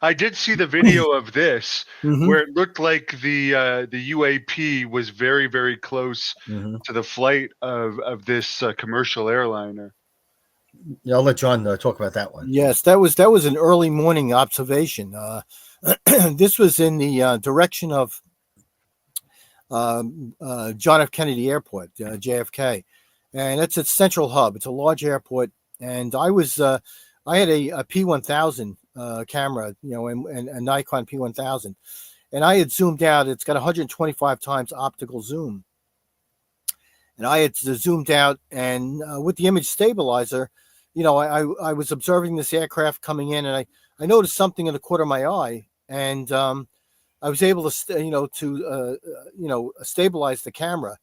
I did see the video of this Mm-hmm. where it looked like the UAP was very, very close Mm-hmm. to the flight of this commercial airliner. Yeah, I'll let John talk about that one. Yes, that was an early morning observation. This was in the direction of John F. Kennedy Airport, JFK, and it's a central hub. It's a large airport, and I had a P1000 camera, and a Nikon P1000, and I had zoomed out. It's got 125 times optical zoom, and I had zoomed out, and with the image stabilizer, I was observing this aircraft coming in, and I noticed something in the corner of my eye, and I was able to stabilize the camera,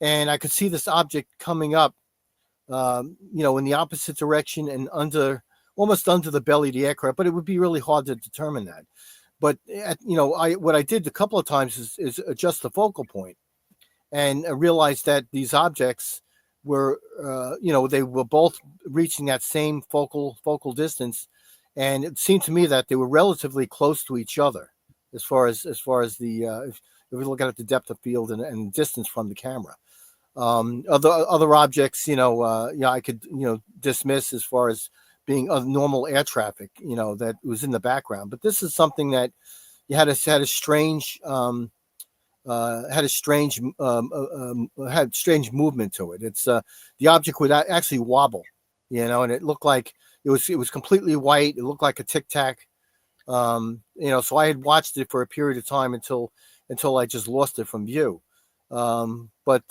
and I could see this object coming up, in the opposite direction and almost under the belly of the aircraft. But it would be really hard to determine that. But what I did a couple of times is adjust the focal point, and I realized that these objects were, they were both reaching that same focal distance, and it seemed to me that they were relatively close to each other as far as the if we look at the depth of field and distance from the camera. Other objects, I could dismiss as far as being normal air traffic, that was in the background. But this is something that you had a strange had strange movement to it. It's the object would actually wobble, and it looked like it was completely white. It looked like a tic tac. So I had watched it for a period of time until I just lost it from view. But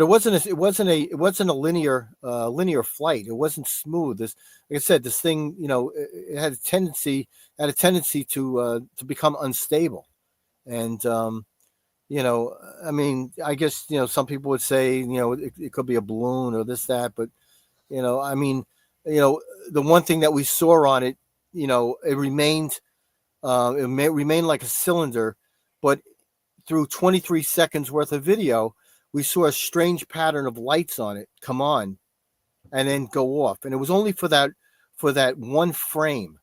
it wasn't a linear flight. It wasn't smooth. This, like I said, this thing, it had a tendency to become unstable. And I mean, I guess some people would say it could be a balloon or this that, but I mean, the one thing that we saw on it, it remained remained like a cylinder, but through 23 seconds worth of video, we saw a strange pattern of lights on it come on and then go off. And it was only for that one frame.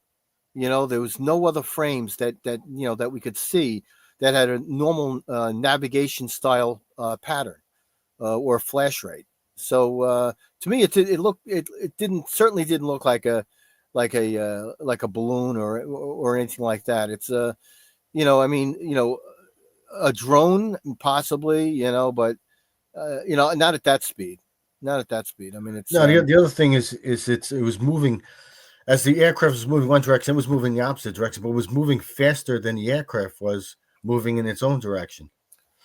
There was no other frames that we could see that had a normal navigation style pattern or flash rate. So to me, it certainly didn't look like a balloon or anything like that. It's I mean, a drone possibly, but not at that speed. Not at that speed. I mean, it's No, the other thing is it was moving as the aircraft was moving one direction. It was moving the opposite direction, but it was moving faster than the aircraft was moving in its own direction.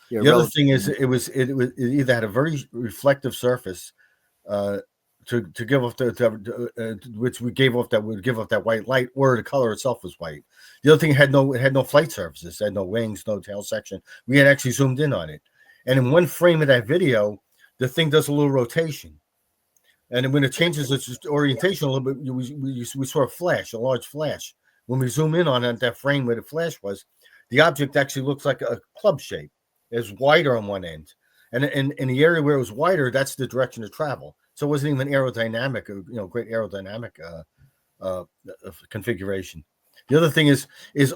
yeah, The other thing is it either had a very reflective surface to give off which we gave off that would give off that white light, or the color itself was white. The other thing, it had no flight surfaces, it had no wings, no tail section. We had actually zoomed in on it, and in one frame of that video, the thing does a little rotation, and when it changes its orientation a little bit, we saw a large flash. When we zoom in on it, that frame where the flash was, the object actually looks like a club shape. It's wider on one end, and in the area where it was wider, that's the direction of travel. So it wasn't even aerodynamic, great aerodynamic configuration. The other thing is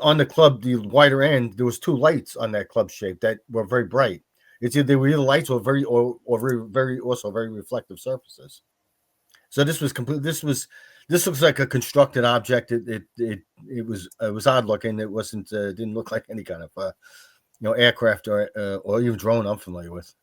on the club, the wider end, there was two lights on that club shape that were very bright. It's either they were either lights or very also very reflective surfaces. So this was complete. This looks like a constructed object. It was odd looking. It wasn't didn't look like any kind of aircraft or even drone I'm familiar with.